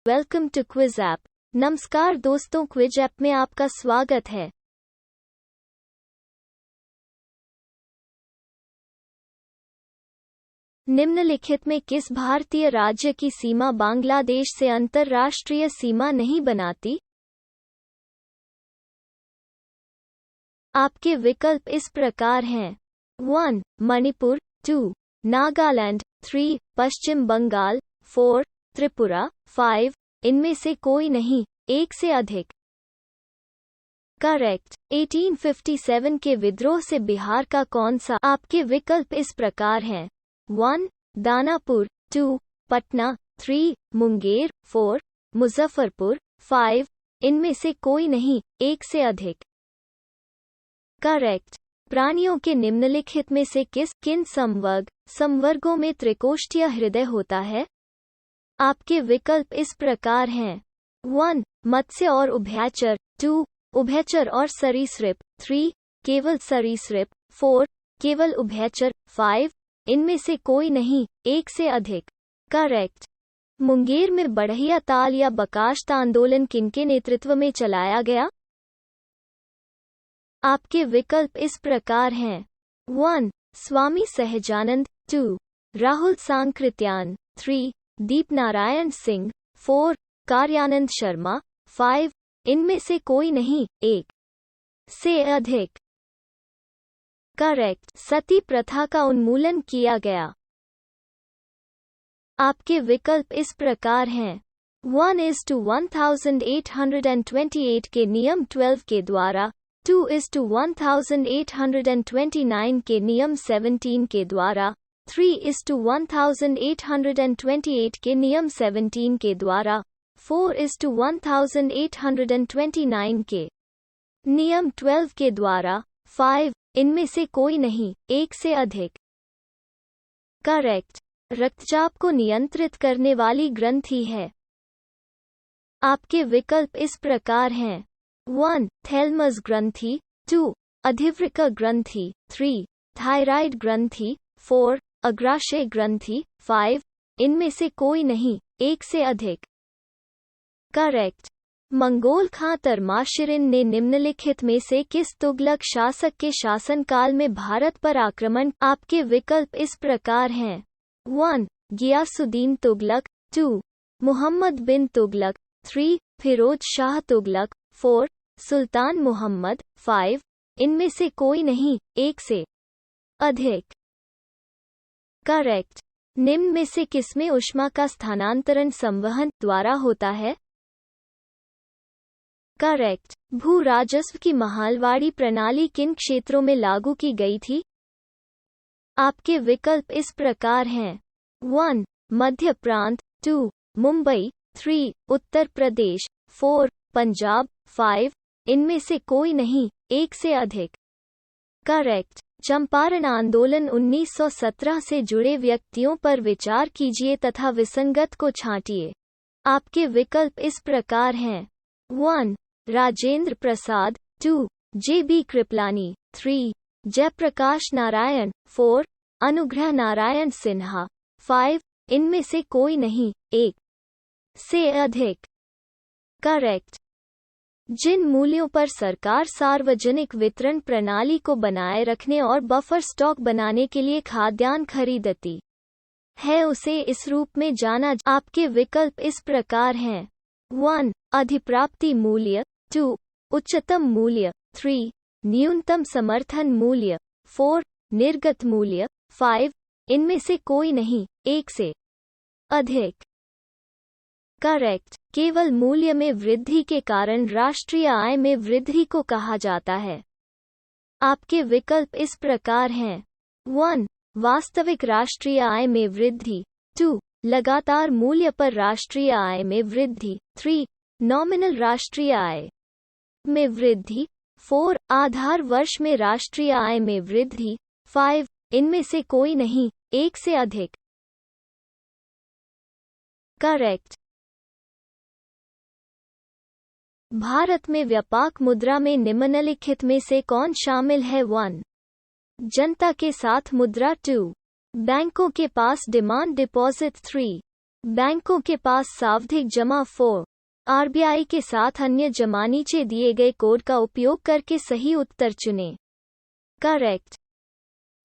Welcome to quiz app. नमस्कार दोस्तों, quiz app में आपका स्वागत है। निम्नलिखित में किस भारतीय राज्य की सीमा बांग्लादेश से अंतर्राष्ट्रीय सीमा नहीं बनाती? आपके विकल्प इस प्रकार हैं। 1. मणिपुर, 2. नागालैंड, 3. पश्चिम बंगाल, 4. त्रिपुरा, 5. इनमें से कोई नहीं, एक से अधिक। करेक्ट। 1857 के विद्रोह से बिहार का कौन सा? आपके विकल्प इस प्रकार हैं। 1. दानापुर, 2. पटना, 3. मुंगेर, 4. मुजफ्फरपुर, 5. इनमें से कोई नहीं, एक से अधिक। करेक्ट। प्राणियों के निम्नलिखित में से किन संवर्गों में त्रिकोष्ठीय हृदय होता है? आपके विकल्प इस प्रकार हैं। 1. मत्स्य और उभयचर, 2. उभयचर और सरीसृप, 3. केवल सरीसृप, 4. केवल उभयचर, 5. इनमें से कोई नहीं, एक से अधिक। करेक्ट। मुंगेर में बढ़िया ताल या बकाश्त आंदोलन किनके नेतृत्व में चलाया गया? आपके विकल्प इस प्रकार हैं। 1. स्वामी सहजानंद, 2. राहुल सांकृत्यान, 3. दीपनारायण सिंह, 4. कार्यानंद शर्मा, 5. इनमें से कोई नहीं, एक से अधिक। करेक्ट। सती प्रथा का उन्मूलन किया गया। आपके विकल्प इस प्रकार हैं। 1:1828 के नियम 12 के द्वारा, 2:1829 के नियम 17 के द्वारा, 3:1828 के नियम 17 के द्वारा, 4:1829 के नियम 12 के द्वारा, 5. इनमें से कोई नहीं, एक से अधिक। करेक्ट। रक्तचाप को नियंत्रित करने वाली ग्रंथि है। आपके विकल्प इस प्रकार हैं। 1. थैलमस ग्रंथि, 2. अधिवृक्क ग्रंथि, 3. थायराइड ग्रंथि, 4. अग्राशय ग्रंथि, 5. इनमें से कोई नहीं, एक से अधिक। करेक्ट। मंगोल खां तरमाशिरिन ने निम्नलिखित में से किस तुगलक शासक के शासनकाल में भारत पर आक्रमण? आपके विकल्प इस प्रकार हैं। 1. गियासुद्दीन तुगलक, 2. मुहम्मद बिन तुगलक, 3. फिरोज शाह तुगलक, 4. सुल्तान मुहम्मद, 5. इनमें से कोई नहीं, एक से अधिक। करेक्ट। निम्न में से किसमें ऊष्मा का स्थानांतरण संवहन द्वारा होता है? करेक्ट। भू राजस्व की महालवाड़ी प्रणाली किन क्षेत्रों में लागू की गई थी? आपके विकल्प इस प्रकार हैं। 1. मध्य प्रांत, 2. मुंबई, 3. उत्तर प्रदेश, 4. पंजाब, 5. इनमें से कोई नहीं, एक से अधिक। करेक्ट। चंपारण आंदोलन 1917 से जुड़े व्यक्तियों पर विचार कीजिए तथा विसंगत को छांटिए। आपके विकल्प इस प्रकार हैं। 1. राजेंद्र प्रसाद, 2. J.B. कृपलानी, 3. जयप्रकाश नारायण, 4. अनुग्रह नारायण सिन्हा, 5. इनमें से कोई नहीं, एक से अधिक। करेक्ट। जिन मूल्यों पर सरकार सार्वजनिक वितरण प्रणाली को बनाए रखने और बफर स्टॉक बनाने के लिए खाद्यान्न खरीदती है, उसे इस रूप में जाना। आपके विकल्प इस प्रकार हैं। 1. अधिप्राप्ति मूल्य, 2. उच्चतम मूल्य, 3. न्यूनतम समर्थन मूल्य, 4. निर्गत मूल्य, 5. इनमें से कोई नहीं, एक से अधिक। करेक्ट। केवल मूल्य में वृद्धि के कारण राष्ट्रीय आय में वृद्धि को कहा जाता है। आपके विकल्प इस प्रकार हैं। 1. वास्तविक राष्ट्रीय आय में वृद्धि, 2. लगातार मूल्य पर राष्ट्रीय आय में वृद्धि, 3. नॉमिनल राष्ट्रीय आय में वृद्धि, 4. आधार वर्ष में राष्ट्रीय आय में वृद्धि, 5. इनमें से कोई नहीं, एक से अधिक। करेक्ट। भारत में व्यापक मुद्रा में निम्नलिखित में से कौन शामिल है? 1. जनता के साथ मुद्रा, 2. बैंकों के पास डिमांड डिपॉजिट, 3. बैंकों के पास सावधिक जमा 4, आरबीआई के साथ अन्य जमा। नीचे दिए गए कोड का उपयोग करके सही उत्तर चुनें। करेक्ट।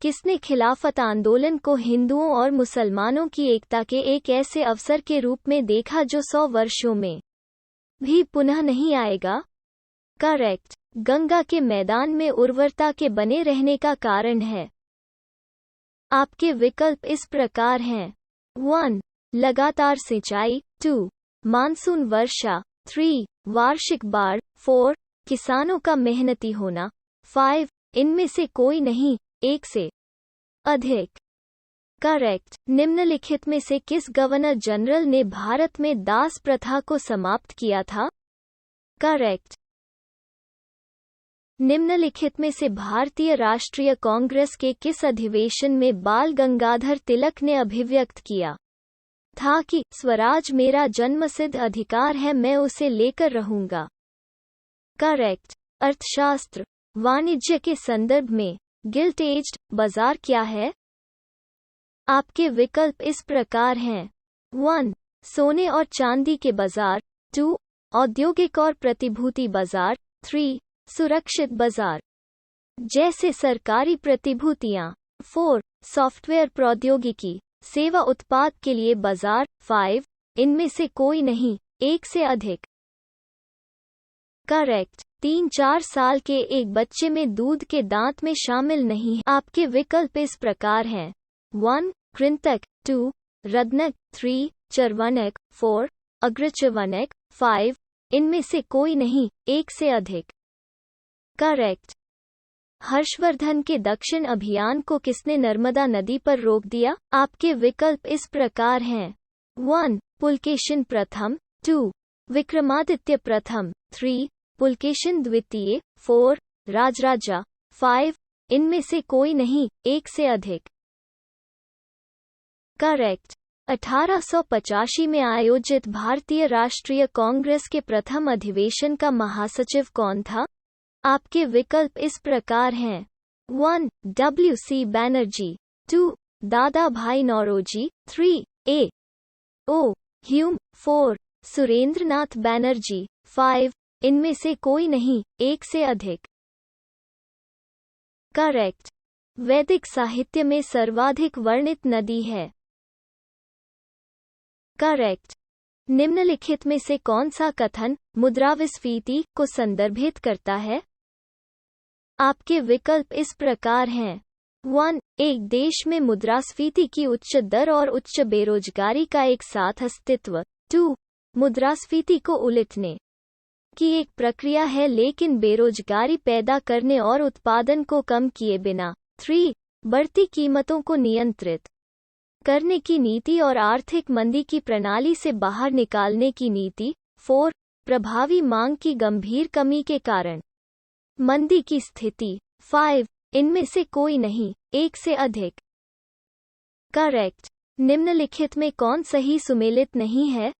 किसने खिलाफत आंदोलन को हिंदुओं और मुसलमानों की एकता के एक ऐसे अवसर के रूप में देखा जो 100 वर्षों में भी पुनः नहीं आएगा? करेक्ट। गंगा के मैदान में उर्वरता के बने रहने का कारण है। आपके विकल्प इस प्रकार हैं। 1. लगातार सिंचाई, 2. मानसून वर्षा, 3. वार्षिक बाढ़, 4. किसानों का मेहनती होना, 5. इनमें से कोई नहीं, एक से अधिक। करेक्ट। निम्नलिखित में से किस गवर्नर जनरल ने भारत में दास प्रथा को समाप्त किया था? करेक्ट। निम्नलिखित में से भारतीय राष्ट्रीय कांग्रेस के किस अधिवेशन में बाल गंगाधर तिलक ने अभिव्यक्त किया था कि स्वराज मेरा जन्मसिद्ध अधिकार है, मैं उसे लेकर रहूंगा? करेक्ट। अर्थशास्त्र। वाणिज्य के संदर्भ में गिल्ट एज्ड बाजार क्या है? आपके विकल्प इस प्रकार हैं। 1. सोने और चांदी के बाजार, 2. औद्योगिक और प्रतिभूति बाजार, 3. सुरक्षित बाजार जैसे सरकारी प्रतिभूतियां, 4. सॉफ्टवेयर प्रौद्योगिकी सेवा उत्पाद के लिए बाजार, 5. इनमें से कोई नहीं, एक से अधिक। करेक्ट। 3-4 साल के एक बच्चे में दूध के दांत में शामिल नहीं है। आपके विकल्प इस प्रकार हैं। 1. कृंतक, 2. रत्नक, 3. चर्वणक, 4. अग्रचर्वणक, 5. इनमें से कोई नहीं, एक से अधिक। करेक्ट। हर्षवर्धन के दक्षिण अभियान को किसने नर्मदा नदी पर रोक दिया? आपके विकल्प इस प्रकार हैं। 1. पुलकेशिन प्रथम, 2. विक्रमादित्य प्रथम, 3. पुलकेशिन द्वितीय, 4. राजराजा, 5. इनमें से कोई नहीं, एक से अधिक। करेक्ट। 1885 में आयोजित भारतीय राष्ट्रीय कांग्रेस के प्रथम अधिवेशन का महासचिव कौन था? आपके विकल्प इस प्रकार हैं। 1. W.C. Banerjee, 2. Dadabhai Naoroji, 3. A. O. Hume, 4. Surendranath Banerjee, 5. इनमें से कोई नहीं, एक से अधिक। करेक्ट। वैदिक साहित्य में सर्वाधिक वर्णित नदी है? करेक्ट। निम्नलिखित में से कौन सा कथन मुद्रास्फीति को संदर्भित करता है? आपके विकल्प इस प्रकार हैं। 1. एक देश में मुद्रास्फीति की उच्च दर और उच्च बेरोजगारी का एक साथ अस्तित्व, 2. मुद्रास्फीति को उलटने की एक प्रक्रिया है लेकिन बेरोजगारी पैदा करने और उत्पादन को कम किए बिना, 3. बढ़ती कीमतों को नियंत्रित करने की नीति और आर्थिक मंदी की प्रणाली से बाहर निकालने की नीति, 4. प्रभावी मांग की गंभीर कमी के कारण मंदी की स्थिति, 5. इनमें से कोई नहीं, एक से अधिक। करेक्ट। निम्नलिखित में कौन सही सुमेलित नहीं है?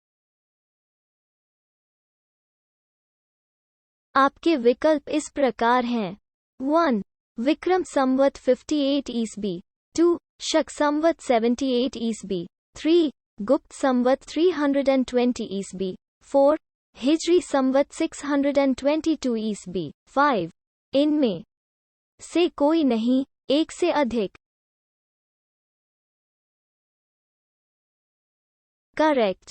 आपके विकल्प इस प्रकार हैं। 1. विक्रम संवत 58 ईस्वी, 2. शक संवत 78 ईस्वी, 3. गुप्त संवत 320 ईस्वी, 4. हिजरी संवत 622 ईस्वी, 5. इनमें से कोई नहीं, एक से अधिक। करेक्ट।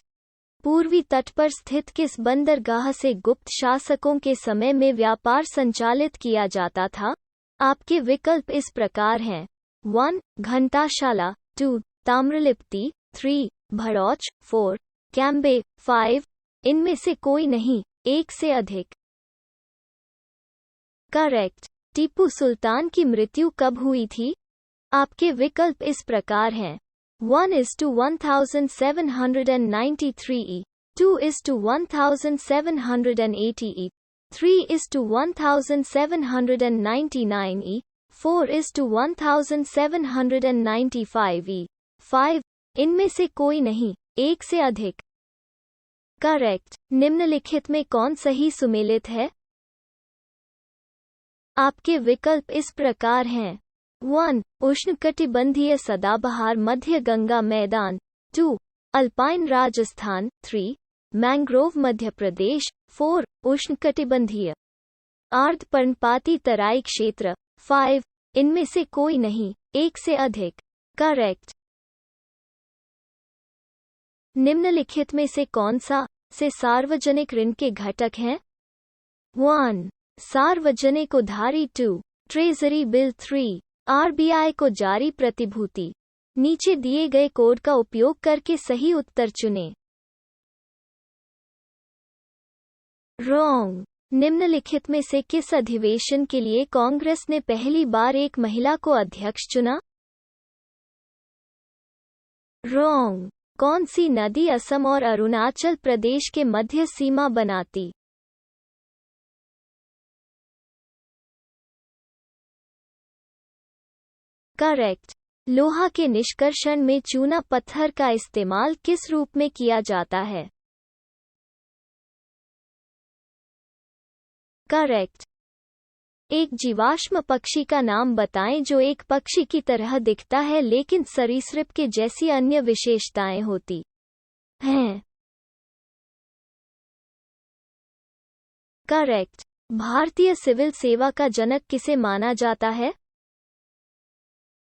पूर्वी तट पर स्थित किस बंदरगाह से गुप्त शासकों के समय में व्यापार संचालित किया जाता था? आपके विकल्प इस प्रकार हैं। 1. घंटाशाला, 2. ताम्रलिप्ति, 3. भड़ौच, 4. कैम्बे, 5. इनमें से कोई नहीं, एक से अधिक। करेक्ट। टीपू सुल्तान की मृत्यु कब हुई थी? आपके विकल्प इस प्रकार हैं। 1:1793 E, 2:1780 E, 3:1799 E, 4:1795 E, 5. इनमें से कोई नहीं, एक से अधिक। करेक्ट। निम्नलिखित में कौन सही सुमेलित है? आपके विकल्प इस प्रकार हैं। 1. उष्णकटिबंधीय सदाबहार मध्य गंगा मैदान, 2. अल्पाइन राजस्थान 3, मैंग्रोव मध्य प्रदेश 4, उष्णकटिबंधीय अर्ध पर्णपाती तराई क्षेत्र 5, इनमें से कोई नहीं, एक से अधिक। करेक्ट। निम्नलिखित में से कौन सा से सार्वजनिक ऋण के घटक हैं? 1. सार्वजनिक उधारी 2. Treasury bill 3. आरबीआई को जारी प्रतिभूति। नीचे दिए गए कोड का उपयोग करके सही उत्तर चुनें। रॉन्ग। निम्नलिखित में से किस अधिवेशन के लिए कांग्रेस ने पहली बार एक महिला को अध्यक्ष चुना? रॉन्ग। कौन सी नदी असम और अरुणाचल प्रदेश के मध्य सीमा बनाती? करेक्ट। लोहा के निष्कर्षण में चूना पत्थर का इस्तेमाल किस रूप में किया जाता है? करेक्ट। एक जीवाश्म पक्षी का नाम बताएं जो एक पक्षी की तरह दिखता है लेकिन सरीसृप के जैसी अन्य विशेषताएं होती हैं। करेक्ट। भारतीय सिविल सेवा का जनक किसे माना जाता है?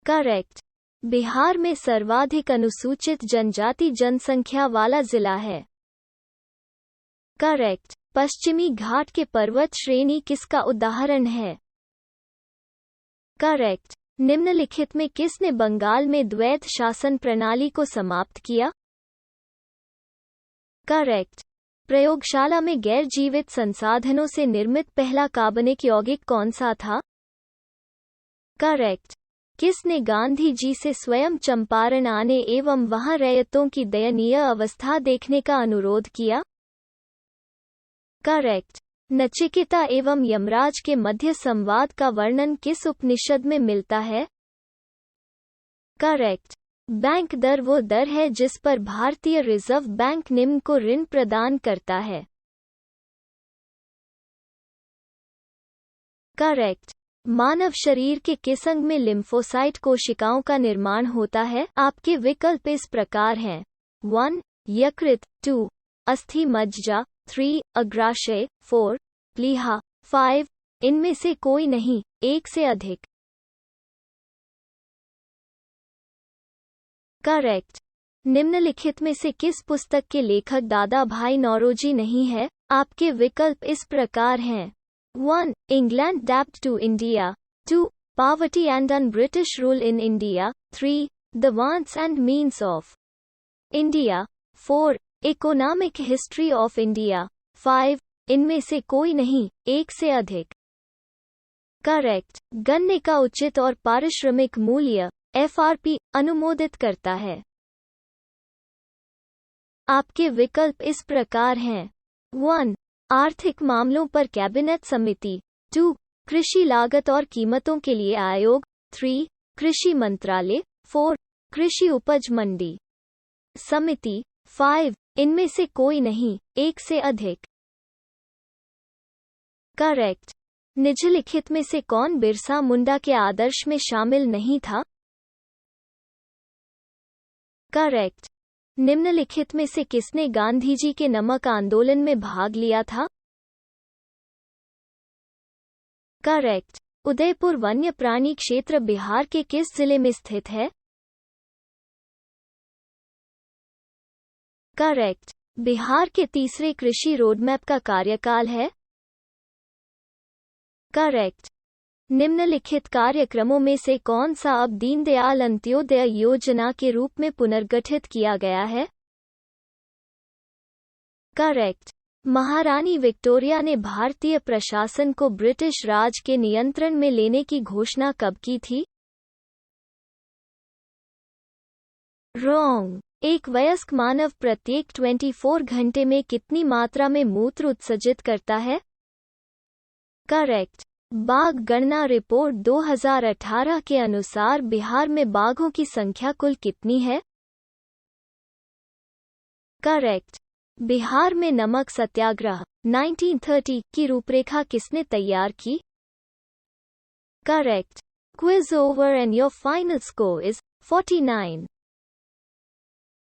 करेक्ट। बिहार में सर्वाधिक अनुसूचित जनजाति जनसंख्या वाला जिला है। करेक्ट। पश्चिमी घाट के पर्वत श्रेणी किसका उदाहरण है? करेक्ट। निम्नलिखित में किसने बंगाल में द्वैत शासन प्रणाली को समाप्त किया? करेक्ट। प्रयोगशाला में गैर जीवित संसाधनों से निर्मित पहला कार्बनिक यौगिक कौन सा था? करेक्ट। किसने गांधी जी से स्वयं चंपारण आने एवं वहां रैयतों की दयनीय अवस्था देखने का अनुरोध किया? करेक्ट। नचिकेता एवं यमराज के मध्य संवाद का वर्णन किस उपनिषद में मिलता है? करेक्ट। बैंक दर वो दर है जिस पर भारतीय रिजर्व बैंक निम्न को ऋण प्रदान करता है। करेक्ट। मानव शरीर के किस अंग में लिम्फोसाइट कोशिकाओं का निर्माण होता है? आपके विकल्प इस प्रकार हैं। 1. यकृत 2. अस्थि मज्जा 3. अग्राशय 4. प्लीहा 5. इनमें से कोई नहीं, एक से अधिक। करेक्ट। निम्नलिखित में से किस पुस्तक के लेखक दादा भाई नौरोजी नहीं है? आपके विकल्प इस प्रकार हैं। 1. England Adapt to India 2. Poverty and un-British Rule in India 3. The Wants and Means of India 4. Economic History of India 5. इनमें से कोई नहीं, एक से अधिक। करेक्ट। गन्ने का उचित और पारिश्रमिक मूल्य FRP अनुमोदित करता है। आपके विकल्प इस प्रकार हैं। 1. आर्थिक मामलों पर कैबिनेट समिति 2. कृषि लागत और कीमतों के लिए आयोग 3. कृषि मंत्रालय 4. कृषि उपज मंडी समिति 5. इनमें से कोई नहीं, एक से अधिक। करेक्ट। निम्नलिखित में से कौन बिरसा मुंडा के आदर्श में शामिल नहीं था? करेक्ट। निम्नलिखित में से किसने गांधी जी के नमक आंदोलन में भाग लिया था? करेक्ट। उदयपुर वन्य प्राणी क्षेत्र बिहार के किस जिले में स्थित है? करेक्ट। बिहार के तीसरे कृषि रोडमैप का कार्यकाल है? करेक्ट। निम्नलिखित कार्यक्रमों में से कौन सा अब दीनदयाल अंत्योदय योजना के रूप में पुनर्गठित किया गया है? करेक्ट। महारानी विक्टोरिया ने भारतीय प्रशासन को ब्रिटिश राज के नियंत्रण में लेने की घोषणा कब की थी? रॉन्ग। एक वयस्क मानव प्रत्येक 24 घंटे में कितनी मात्रा में मूत्र उत्सर्जित करता है? करेक्ट। बाघ गणना रिपोर्ट 2018 के अनुसार बिहार में बाघों की संख्या कुल कितनी है? करेक्ट। बिहार में नमक सत्याग्रह 1930 की रूपरेखा किसने तैयार की? Correct. Quiz over and your final score is 49.